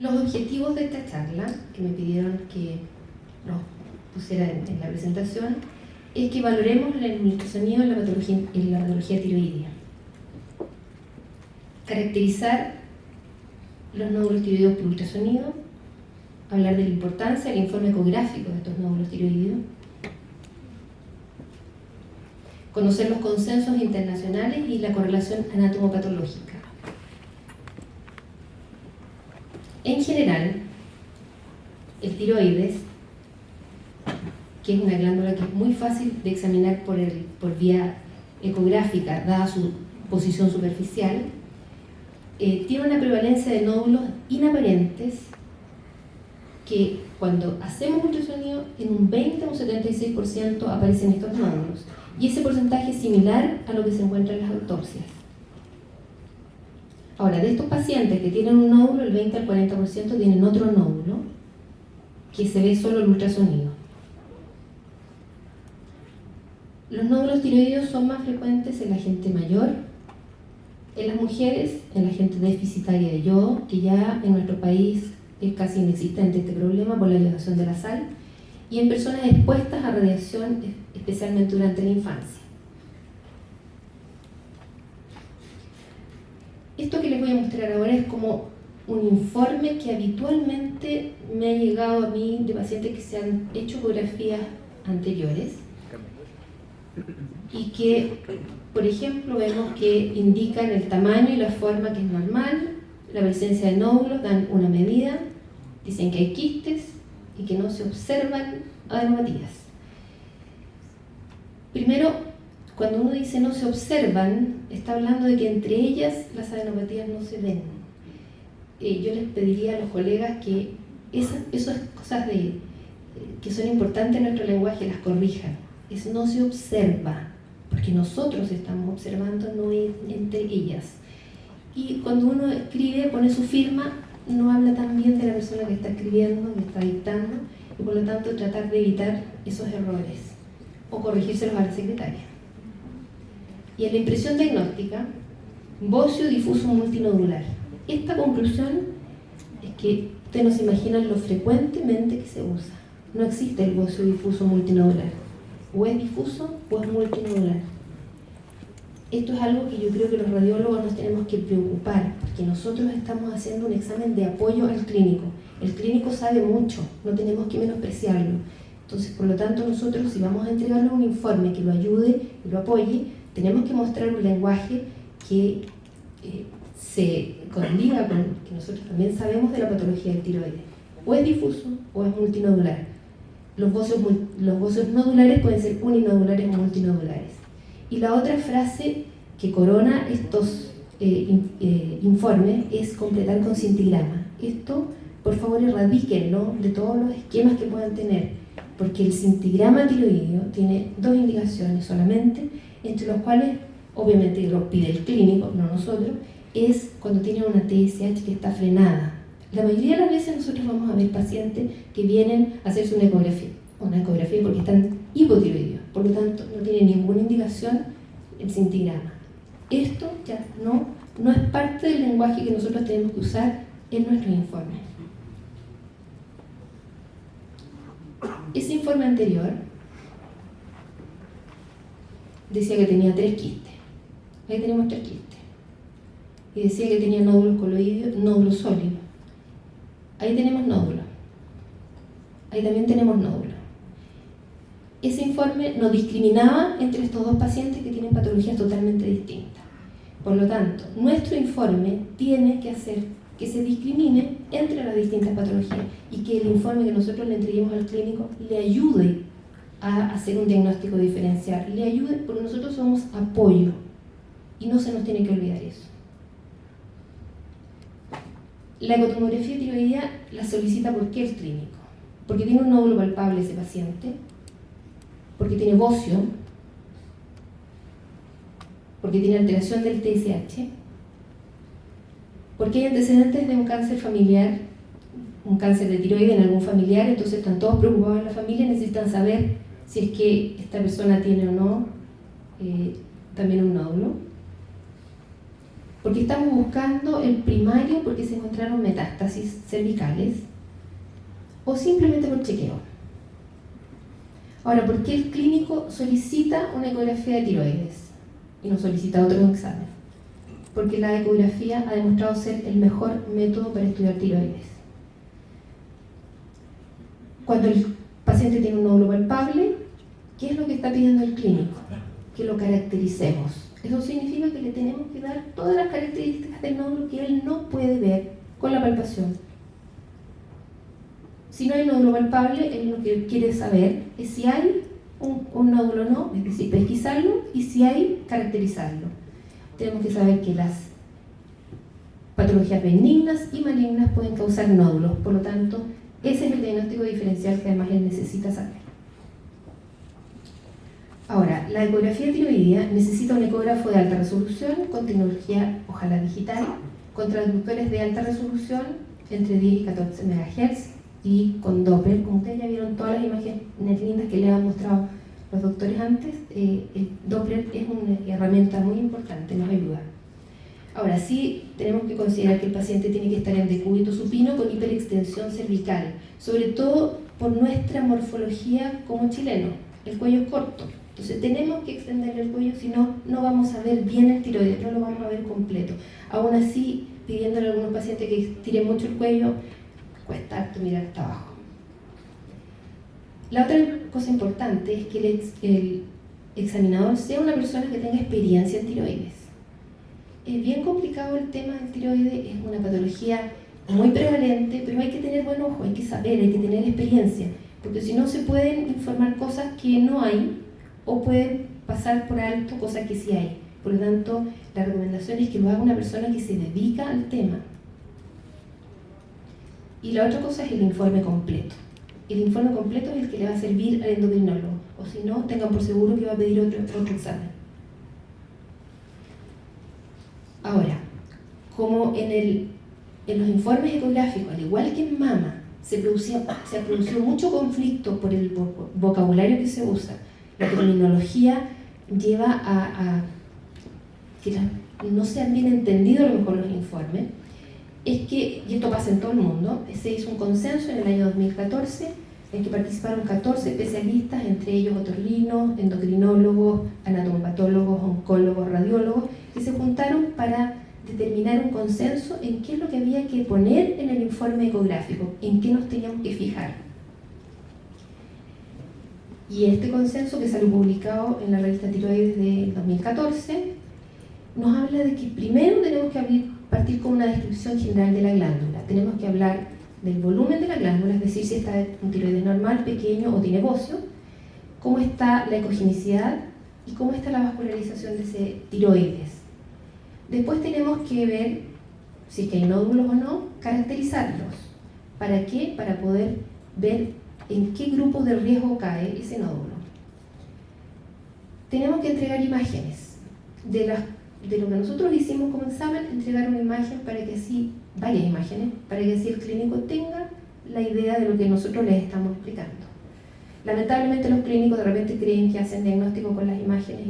Los objetivos de esta charla, que me pidieron que los pusiera en la presentación, es que valoremos el ultrasonido en la patología tiroidea. Caracterizar los nódulos tiroideos por ultrasonido, hablar de la importancia del informe ecográfico de estos nódulos tiroideos, conocer los consensos internacionales y la correlación anatomopatológica. En general, el tiroides, que es una glándula que es muy fácil de examinar por vía ecográfica, dada su posición superficial, tiene una prevalencia de nódulos inaparentes que cuando hacemos ultrasonido en un 20 o un 76% aparecen estos nódulos, y ese porcentaje es similar a lo que se encuentra en las autopsias. Ahora, de estos pacientes que tienen un nódulo, el 20 al 40% tienen otro nódulo que se ve solo el ultrasonido. Los nódulos tiroideos son más frecuentes en la gente mayor, en las mujeres, en la gente deficitaria de yodo, que ya en nuestro país es casi inexistente este problema por la elevación de la sal, y en personas expuestas a radiación, especialmente durante la infancia. Esto que les voy a mostrar ahora es como un informe que habitualmente me ha llegado a mí de pacientes que se han hecho ecografías anteriores y que, por ejemplo, vemos que indican el tamaño y la forma que es normal, la presencia de nódulos, dan una medida, dicen que hay quistes y que no se observan adenopatías. Primero, cuando uno dice no se observan, está hablando de que entre ellas las adenopatías no se ven. Yo les pediría a los colegas que esas cosas que son importantes en nuestro lenguaje las corrijan. Es no se observa, porque nosotros estamos observando, no entre ellas. Y cuando uno escribe, pone su firma, no habla tan bien de la persona que está escribiendo, que está dictando, y por lo tanto tratar de evitar esos errores o corregírselos a la secretaria. Y en la impresión diagnóstica, bocio difuso multinodular. Esta conclusión es que ustedes no se imaginan lo frecuentemente que se usa. No existe el bocio difuso multinodular. O es difuso o es multinodular. Esto es algo que yo creo que los radiólogos nos tenemos que preocupar, porque nosotros estamos haciendo un examen de apoyo al clínico. El clínico sabe mucho, no tenemos que menospreciarlo. Entonces, por lo tanto, nosotros, si vamos a entregarle un informe que lo ayude y lo apoye, tenemos que mostrar un lenguaje que se condiga con que nosotros también sabemos de la patología del tiroides. O es difuso o es multinodular. Los bocios nodulares pueden ser uninodulares o multinodulares. Y la otra frase que corona estos informes es completar con cintigrama. Esto, por favor, erradíquenlo de todos los esquemas que puedan tener, porque el cintigrama tiroideo tiene dos indicaciones solamente, entre los cuales, obviamente, lo pide el clínico, no nosotros, es cuando tiene una TSH que está frenada. La mayoría de las veces nosotros vamos a ver pacientes que vienen a hacerse una ecografía porque están hipotiroideos, por lo tanto no tiene ninguna indicación el cintigrama. Esto ya no es parte del lenguaje que nosotros tenemos que usar en nuestros informes. Ese informe anterior decía que tenía 3 quistes. Ahí tenemos 3 quistes. Y decía que tenía nódulos coloideos, nódulos sólidos. Ahí tenemos nódulos. Ahí también tenemos nódulos. Ese informe no discriminaba entre estos dos pacientes que tienen patologías totalmente distintas. Por lo tanto, nuestro informe tiene que hacer que se discrimine entre las distintas patologías y que el informe que nosotros le entreguemos al clínico le ayude a hacer un diagnóstico diferencial, le ayude, porque nosotros somos apoyo y no se nos tiene que olvidar eso. La ecotomografía tiroidea la solicita ¿por qué el clínico? Porque tiene un nódulo palpable ese paciente, porque tiene bocio, porque tiene alteración del TSH, porque hay antecedentes de un cáncer familiar, un cáncer de tiroides en algún familiar, entonces están todos preocupados en la familia y necesitan saber si es que esta persona tiene o no también un nódulo. porque estamos buscando el primario porque se encontraron metástasis cervicales, o simplemente por chequeo. Ahora, ¿por qué el clínico solicita una ecografía de tiroides y no solicita otro examen? Porque la ecografía ha demostrado ser el mejor método para estudiar tiroides. Cuando el paciente tiene un nódulo palpable, ¿qué es lo que está pidiendo el clínico? Que lo caractericemos. Eso significa que le tenemos que dar todas las características del nódulo que él no puede ver con la palpación. Si no hay nódulo palpable, él lo que quiere saber es si hay un nódulo o no, es decir, pesquisarlo, y si hay, caracterizarlo. Tenemos que saber que las patologías benignas y malignas pueden causar nódulos, por lo tanto, ese es el diagnóstico diferencial que además él necesita saber. Ahora, la ecografía tiroidea necesita un ecógrafo de alta resolución con tecnología, ojalá digital, con transductores de alta resolución entre 10 y 14 MHz y con Doppler. Como ustedes ya vieron todas las imágenes lindas que les han mostrado los doctores antes, el Doppler es una herramienta muy importante, nos ayuda. Ahora sí, tenemos que considerar que el paciente tiene que estar en decúbito supino con hiperextensión cervical, sobre todo por nuestra morfología como chileno. El cuello es corto, entonces tenemos que extender el cuello, si no, no vamos a ver bien el tiroides, no lo vamos a ver completo. Aún así, pidiéndole a algunos pacientes que estiren mucho el cuello, cuesta harto mirar hasta abajo. La otra cosa importante es que el examinador sea una persona que tenga experiencia en tiroides. Es bien complicado el tema del tiroides, es una patología muy prevalente, pero hay que tener buen ojo, hay que saber, hay que tener experiencia, porque si no se pueden informar cosas que no hay, o pueden pasar por alto cosas que sí hay. Por lo tanto, la recomendación es que lo haga una persona que se dedica al tema. Y la otra cosa es el informe completo. El informe completo es el que le va a servir al endocrinólogo, o si no, tengan por seguro que va a pedir otro examen. Ahora, como en los informes ecográficos, al igual que en mama, se ha producido mucho conflicto por el vocabulario que se usa, la terminología lleva a que no sean bien entendidos a lo mejor los informes, es que, y esto pasa en todo el mundo, se hizo un consenso en el año 2014 en que participaron 14 especialistas, entre ellos otorrinos, endocrinólogos, anatomopatólogos, oncólogos, radiólogos, que se juntaron para determinar un consenso en qué es lo que había que poner en el informe ecográfico, en qué nos teníamos que fijar. Y este consenso, que salió publicado en la revista Tiroides de 2014, nos habla de que primero tenemos que partir con una descripción general de la glándula. Tenemos que hablar del volumen de la glándula, es decir, si está un tiroides normal, pequeño o tiene bocio, cómo está la ecogenicidad y cómo está la vascularización de ese tiroides. Después tenemos que ver si es que hay nódulos o no, caracterizarlos. ¿Para qué? Para poder ver en qué grupo de riesgo cae ese nódulo. Tenemos que entregar imágenes de lo que nosotros hicimos como examen, entregar una imagen para que así, varias imágenes, para que así el clínico tenga la idea de lo que nosotros les estamos explicando. Lamentablemente los clínicos de repente creen que hacen diagnóstico con las imágenes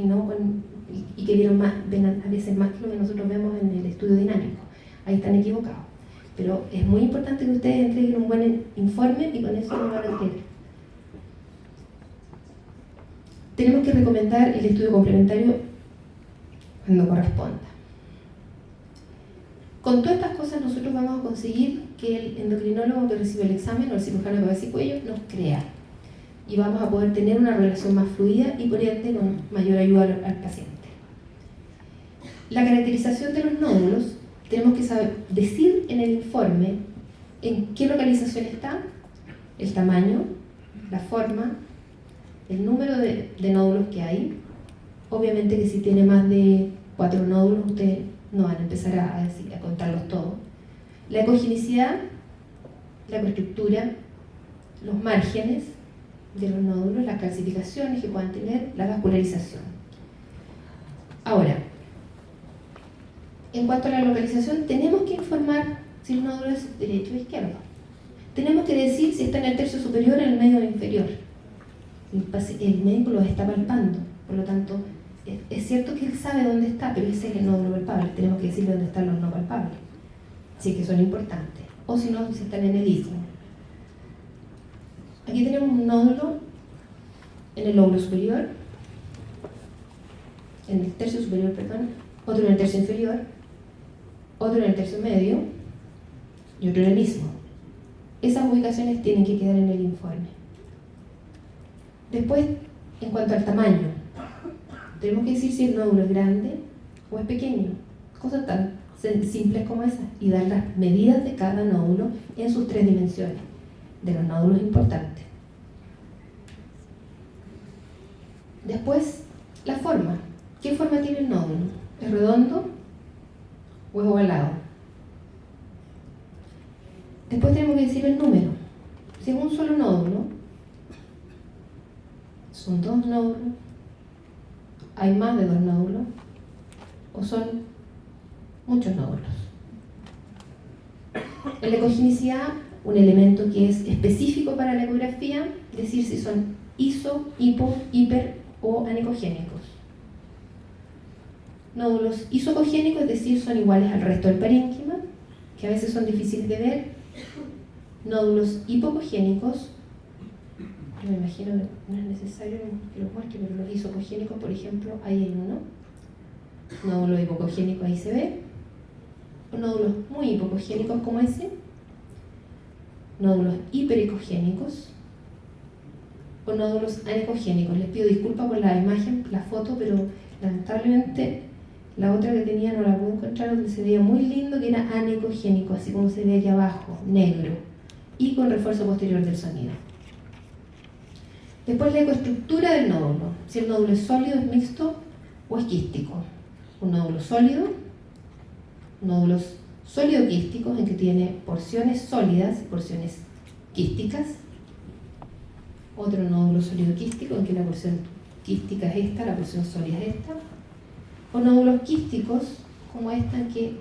y que ven a veces más que lo que nosotros vemos en el estudio dinámico. Ahí están equivocados. Pero es muy importante que ustedes entreguen un buen informe y con eso lo van a creer. Tenemos que recomendar el estudio complementario cuando corresponda. Con todas estas cosas nosotros vamos a conseguir que el endocrinólogo que recibe el examen o el cirujano de cabeza y cuello nos crea. Y vamos a poder tener una relación más fluida y por ende con mayor ayuda al paciente. La caracterización de los nódulos, tenemos que saber decir en el informe en qué localización está, el tamaño, la forma, el número de nódulos que hay. Obviamente que si tiene más de 4 nódulos, ustedes no van a empezar a contarlos todos. La ecogenicidad, la ecoestructura, los márgenes de los nódulos, las calcificaciones que puedan tener, la vascularización. Ahora, en cuanto a la localización, tenemos que informar si el nódulo es derecho o izquierdo. Tenemos que decir si está en el tercio superior o en el medio inferior. El médico lo está palpando, por lo tanto, es cierto que él sabe dónde está, pero ese es el nódulo palpable. Tenemos que decirle dónde están los no palpables, sí que son importantes, o si no, si están en el istmo. Aquí tenemos un nódulo en el lóbulo superior, en el tercio superior, perdón, otro en el tercio inferior, otro en el tercio medio y otro en el istmo. Esas ubicaciones tienen que quedar en el informe. Después, en cuanto al tamaño, tenemos que decir si el nódulo es grande o es pequeño. Cosas tan simples como esas. Y dar las medidas de cada nódulo en sus 3 dimensiones, de los nódulos importantes. Después, la forma. ¿Qué forma tiene el nódulo? ¿Es redondo o es ovalado? Después tenemos que decir el número. Si es un solo nódulo, son 2 nódulos, hay más de 2 nódulos, o son muchos nódulos. En la ecogenicidad, un elemento que es específico para la ecografía, decir si son iso, hipo, hiper o anecogénicos. Nódulos isocogénicos, es decir, son iguales al resto del parénquima, que a veces son difíciles de ver. Nódulos hipocogénicos, yo me imagino que no es necesario que los muestre, pero los isocogénicos, por ejemplo, ahí hay uno. Nódulo hipocogénico, ahí se ve. O nódulos muy hipocogénicos como ese. Nódulos hiperecogénicos. O nódulos anecogénicos. Les pido disculpas por la imagen, la foto, pero lamentablemente la otra que tenía no la pude encontrar, donde se veía muy lindo, que era anecogénico, así como se ve aquí abajo, negro, y con refuerzo posterior del sonido. Después la ecoestructura del nódulo, si el nódulo es sólido, es mixto o es quístico. Un nódulo sólido, nódulos sólido-quísticos en que tiene porciones sólidas y porciones quísticas. Otro nódulo sólido-quístico en que la porción quística es esta, la porción sólida es esta. O nódulos quísticos como esta, en que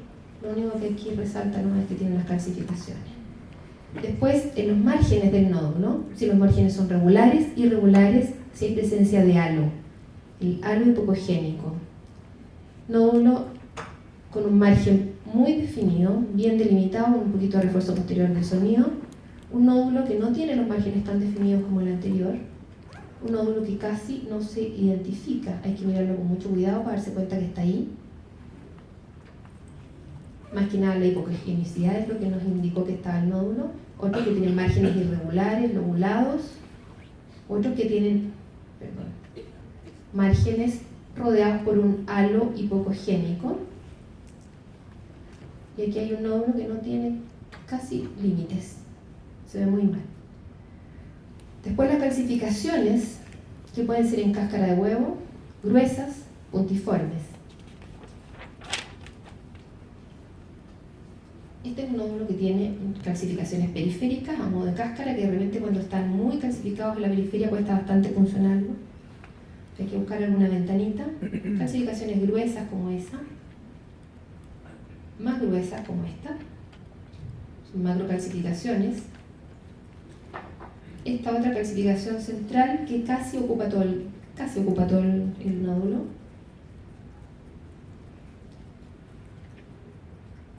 lo único que aquí resalta no es que tienen las calcificaciones. Después, en los márgenes del nódulo, si los márgenes son regulares, irregulares, si hay presencia de halo, el halo hipocogénico. Nódulo con un margen muy definido, bien delimitado, con un poquito de refuerzo posterior del sonido. Un nódulo que no tiene los márgenes tan definidos como el anterior. Un nódulo que casi no se identifica, hay que mirarlo con mucho cuidado para darse cuenta que está ahí. Más que nada la hipocogenicidad es lo que nos indicó que estaba el nódulo. Otros que tienen márgenes irregulares, lobulados. Otros que tienen márgenes rodeados por un halo hipocogénico. Y aquí hay un nódulo que no tiene casi límites. Se ve muy mal. Después las calcificaciones, que pueden ser en cáscara de huevo, gruesas, puntiformes. Este es un nódulo que tiene calcificaciones periféricas a modo de cáscara, que de repente cuando están muy calcificados en la periferia cuesta bastante funcionarlo. Hay que buscar alguna ventanita. Calcificaciones gruesas como esa, más gruesas como esta, son macrocalcificaciones. Esta otra calcificación central que casi ocupa todo el nódulo.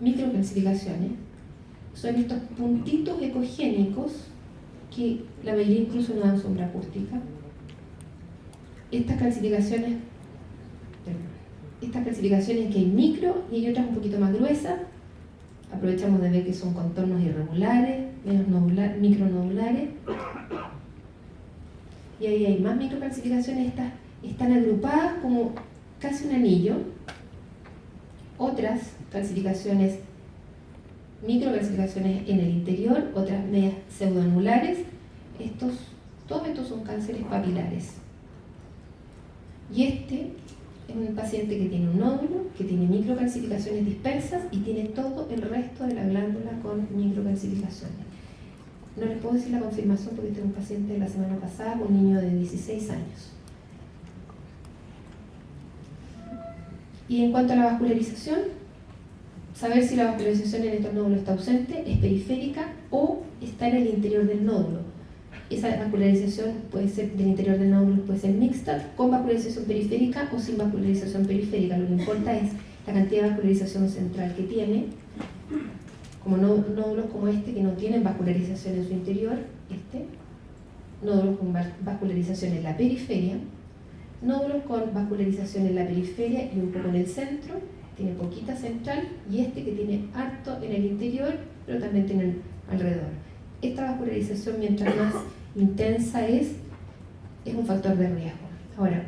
Microcalcificaciones son estos puntitos ecogénicos que la mayoría incluso no dan sombra acústica. Estas calcificaciones que hay micro y hay otras un poquito más gruesas. Aprovechamos de ver que son contornos irregulares, micronodulares. Y ahí hay más microcalcificaciones, estas están agrupadas como casi un anillo. Otras calcificaciones, microcalcificaciones en el interior, otras medias pseudoanulares. Todos estos son cánceres papilares. Y este es un paciente que tiene un nódulo, que tiene microcalcificaciones dispersas y tiene todo el resto de la glándula con microcalcificaciones. No les puedo decir la confirmación porque este es un paciente de la semana pasada, un niño de 16 años. Y en cuanto a la vascularización, saber si la vascularización en estos nódulos está ausente, es periférica o está en el interior del nódulo. esa vascularización puede ser del interior del nódulo, puede ser mixta, con vascularización periférica o sin vascularización periférica. Lo que importa es la cantidad de vascularización central que tiene, como nódulos como este que no tienen vascularización en su interior, nódulos con vascularización en la periferia, nódulos con vascularización en la periferia y un poco en el centro, tiene poquita central, y este que tiene harto en el interior, pero también tiene alrededor. Esta vascularización, mientras más intensa es un factor de riesgo. Ahora,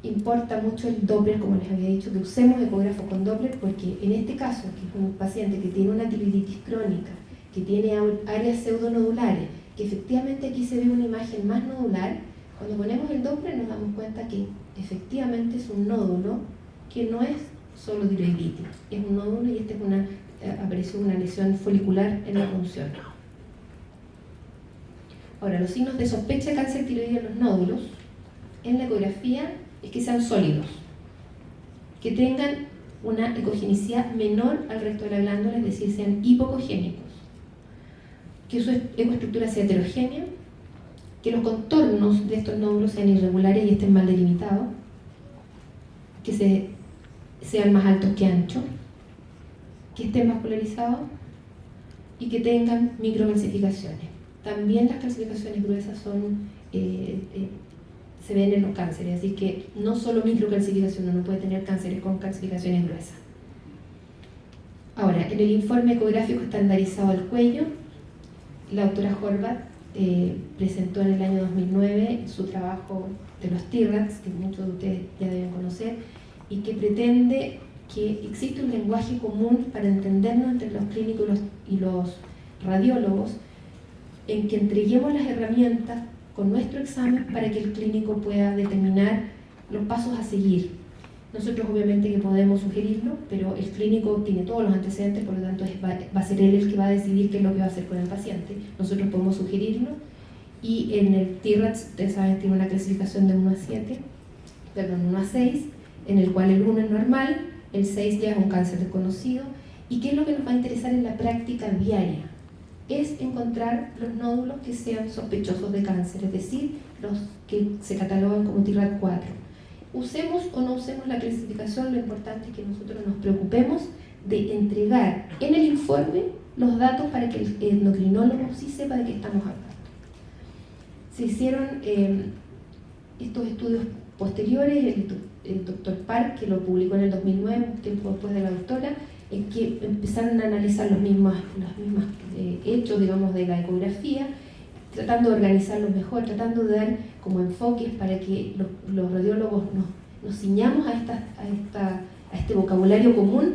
importa mucho el Doppler, como les había dicho, que usemos ecógrafo con Doppler, porque en este caso, que es un paciente que tiene una tiroiditis crónica, que tiene áreas pseudonodulares, que efectivamente aquí se ve una imagen más nodular, cuando ponemos el Doppler nos damos cuenta que efectivamente es un nódulo que no es solo tiroiditis, es un nódulo y apareció una lesión folicular en la punción. Ahora, los signos de sospecha de cáncer tiroideo en los nódulos, en la ecografía, es que sean sólidos, que tengan una ecogenicidad menor al resto de la glándula, es decir, sean hipocogénicos, que su ecoestructura sea heterogénea, que los contornos de estos nódulos sean irregulares y estén mal delimitados, que sean más altos que anchos, que estén vascularizados y que tengan microcalcificaciones. También las calcificaciones gruesas se ven en los cánceres, así que no solo microcalcificación, uno puede tener cánceres con calcificaciones gruesas. Ahora, en el informe ecográfico estandarizado del cuello, la doctora Horvath presentó en el año 2009 su trabajo de los TIRADS, que muchos de ustedes ya deben conocer, y que pretende que existe un lenguaje común para entendernos entre los clínicos y los radiólogos, en que entreguemos las herramientas con nuestro examen para que el clínico pueda determinar los pasos a seguir. Nosotros obviamente que podemos sugerirlo, pero el clínico tiene todos los antecedentes, por lo tanto va a ser él el que va a decidir qué es lo que va a hacer con el paciente. Nosotros podemos sugerirlo, y en el TIRADS, ustedes saben, tiene una clasificación de 1 a 6, en el cual el 1 es normal, el 6 ya es un cáncer desconocido. ¿Y qué es lo que nos va a interesar en la práctica diaria? Es encontrar los nódulos que sean sospechosos de cáncer, es decir, los que se catalogan como TIRAD 4. Usemos o no usemos la clasificación, lo importante es que nosotros nos preocupemos de entregar en el informe los datos para que el endocrinólogo sí sepa de qué estamos hablando. Se hicieron estos estudios posteriores, el doctor Park, que lo publicó en el 2009, un tiempo después de la doctora, en que empezaron a analizar los mismos hechos, digamos, de la ecografía, tratando de organizarlos mejor, tratando de dar como enfoques para que los radiólogos nos ciñamos a este vocabulario común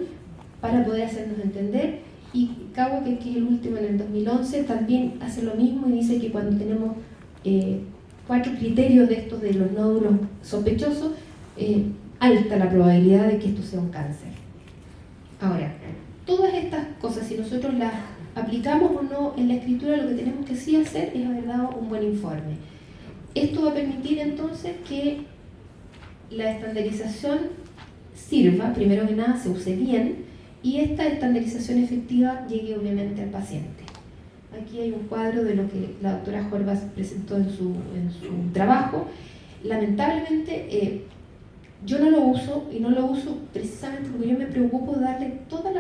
para poder hacernos entender. Y Cabo, que es el último, en el 2011, también hace lo mismo y dice que cuando tenemos 4 criterios de estos de los nódulos sospechosos, alta la probabilidad de que esto sea un cáncer. Ahora, todas estas cosas, si nosotros las aplicamos o no en la escritura, lo que tenemos que sí hacer es haber dado un buen informe. Esto va a permitir entonces que la estandarización sirva, primero que nada se use bien, y esta estandarización efectiva llegue obviamente al paciente. Aquí hay un cuadro de lo que la doctora Horvath presentó en su trabajo. Lamentablemente, yo no lo uso, y no lo uso precisamente porque yo me preocupo de darle todos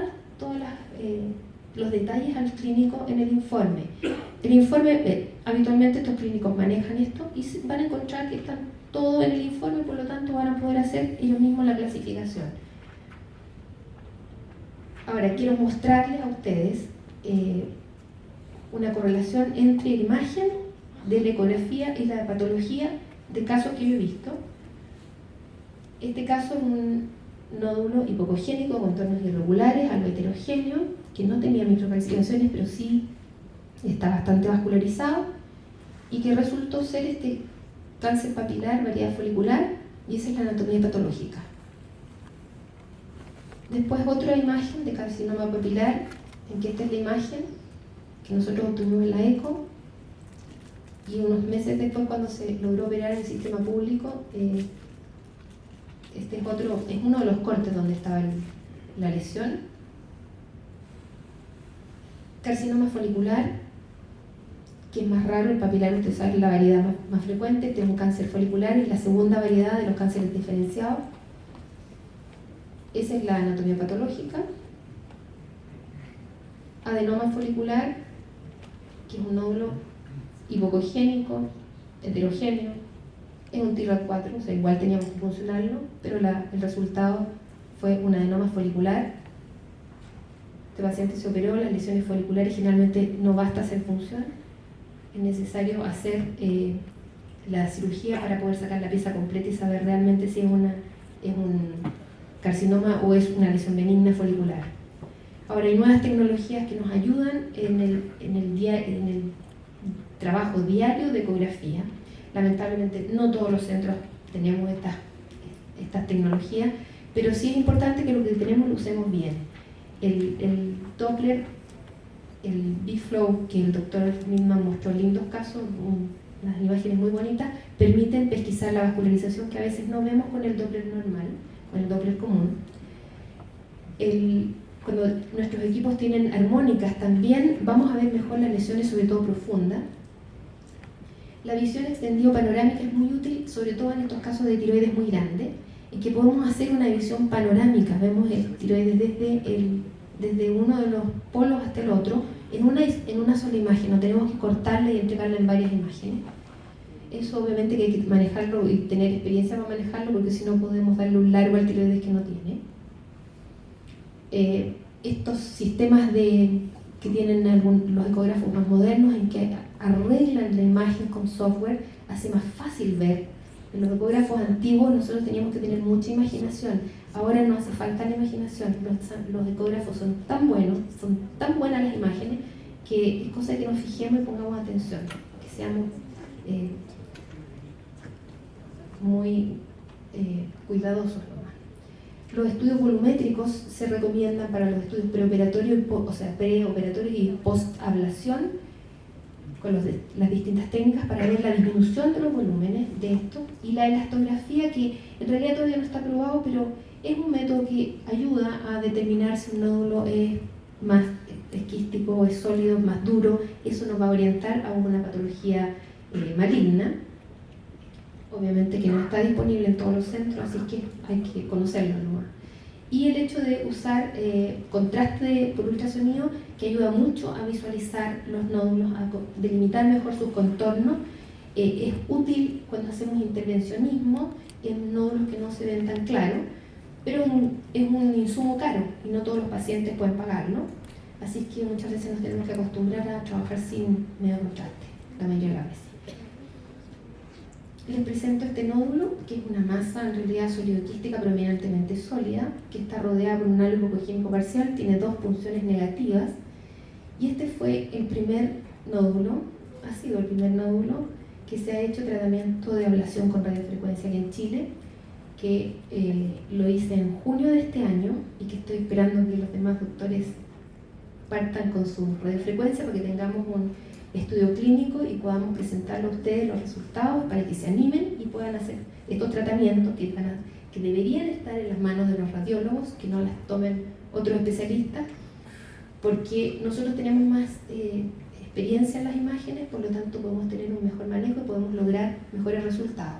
los detalles al clínico en el informe. El informe, habitualmente estos clínicos manejan esto y van a encontrar que está todo en el informe, por lo tanto van a poder hacer ellos mismos la clasificación. Ahora, quiero mostrarles a ustedes una correlación entre la imagen de la ecografía y la patología de casos que yo he visto. Este caso es un nódulo hipocogénico con contornos irregulares, algo heterogéneo, que no tenía microcalcificaciones, pero sí está bastante vascularizado, y que resultó ser este cáncer papilar, variedad folicular, y esa es la anatomía patológica. Después otra imagen de carcinoma papilar, en que esta es la imagen que nosotros obtuvimos en la eco, y unos meses después, cuando se logró operar en el sistema público, este es uno de los cortes donde estaba la lesión. Carcinoma folicular, que es más raro. El papilar, usted sabe, es la variedad más frecuente, este es un cáncer folicular, es la segunda variedad de los cánceres diferenciados. Esa es la anatomía patológica. Adenoma folicular, que es un nódulo hipocogénico, heterogéneo, es un TIRAD4, o sea, igual teníamos que funcionarlo, pero el resultado fue un adenoma folicular. Este paciente se operó, las lesiones foliculares generalmente no basta hacer función, es necesario hacer la cirugía para poder sacar la pieza completa y saber realmente si es un carcinoma o es una lesión benigna folicular. Ahora, hay nuevas tecnologías que nos ayudan en el trabajo diario de ecografía. Lamentablemente no todos los centros tenemos estas tecnologías, pero sí es importante que lo que tenemos lo usemos bien. El Doppler, el B-Flow, que el doctor Midman mostró lindos casos, unas imágenes muy bonitas, permiten pesquisar la vascularización que a veces no vemos con el Doppler normal, con el Doppler común. Cuando nuestros equipos tienen armónicas también vamos a ver mejor las lesiones, sobre todo profundas. La visión extendida panorámica es muy útil, sobre todo en estos casos de tiroides muy grandes, en que podemos hacer una visión panorámica. Vemos el tiroides desde uno de los polos hasta el otro, en una sola imagen. No tenemos que cortarla y entregarla en varias imágenes. Eso obviamente que hay que manejarlo y tener experiencia para manejarlo, porque si no podemos darle un largo al tiroides que no tiene. Estos sistemas que tienen los ecógrafos más modernos, en que arreglan la imagen con software, hace más fácil ver. En los ecógrafos antiguos nosotros teníamos que tener mucha imaginación. Ahora no hace falta la imaginación. Los ecógrafos son tan buenos, son tan buenas las imágenes, que es cosa de que nos fijemos y pongamos atención, que seamos muy cuidadosos. Los estudios volumétricos se recomiendan para los estudios preoperatorios, preoperatorios y postablación, con las distintas técnicas para ver la disminución de los volúmenes de esto, y la elastografía, que en realidad todavía no está probado, pero es un método que ayuda a determinar si un nódulo es más esquístico o es sólido, más duro. Eso nos va a orientar a una patología maligna. Obviamente que no está disponible en todos los centros, así que hay que conocerlo nomás. Y el hecho de usar contraste por ultrasonido, que ayuda mucho a visualizar los nódulos, a delimitar mejor sus contornos, es útil cuando hacemos intervencionismo en nódulos que no se ven tan claros, pero es un insumo caro y no todos los pacientes pueden pagarlo, así que muchas veces nos tenemos que acostumbrar a trabajar sin medio contraste, la mayoría de las veces. Les presento este nódulo, que es una masa en realidad solidoquística prominentemente sólida, que está rodeada por un halo hipocogénico parcial, tiene dos punciones negativas, y este fue el primer nódulo, ha sido el primer nódulo que se ha hecho tratamiento de ablación con radiofrecuencia aquí en Chile, que lo hice en junio de este año y que estoy esperando que los demás doctores partan con su radiofrecuencia para que tengamos un estudio clínico y podamos presentarle a ustedes los resultados para que se animen y puedan hacer estos tratamientos que deberían estar en las manos de los radiólogos, que no las tomen otros especialistas, porque nosotros tenemos más experiencia en las imágenes, por lo tanto podemos tener un mejor manejo y podemos lograr mejores resultados.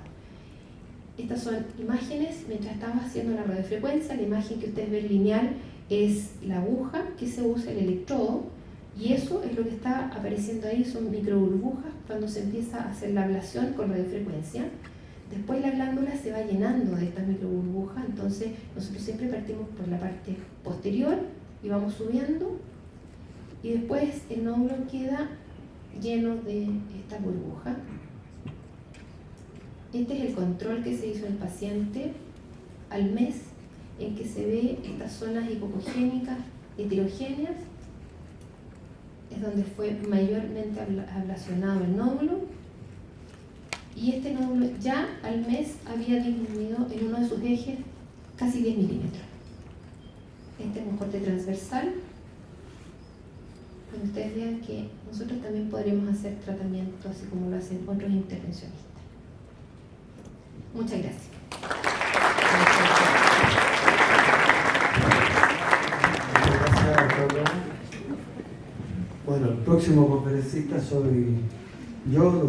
Estas son imágenes mientras estamos haciendo la radiofrecuencia. La imagen que ustedes ven lineal es la aguja que se usa, el electrodo, y eso es lo que está apareciendo ahí, son microburbujas cuando se empieza a hacer la ablación con radiofrecuencia. Después la glándula se va llenando de estas microburbujas, entonces nosotros siempre partimos por la parte posterior y vamos subiendo, y después el nódulo queda lleno de esta burbuja. Este es el control que se hizo en el paciente al mes, en que se ve estas zonas hipocogénicas heterogéneas, es donde fue mayormente ablacionado el nódulo, y este nódulo ya al mes había disminuido en uno de sus ejes casi 10 milímetros. Este es un corte transversal, donde ustedes vean que nosotros también podremos hacer tratamiento así como lo hacen otros intervencionistas. Muchas gracias. Muchas gracias, doctora. Bueno, el próximo conferencista soy Yo, doctor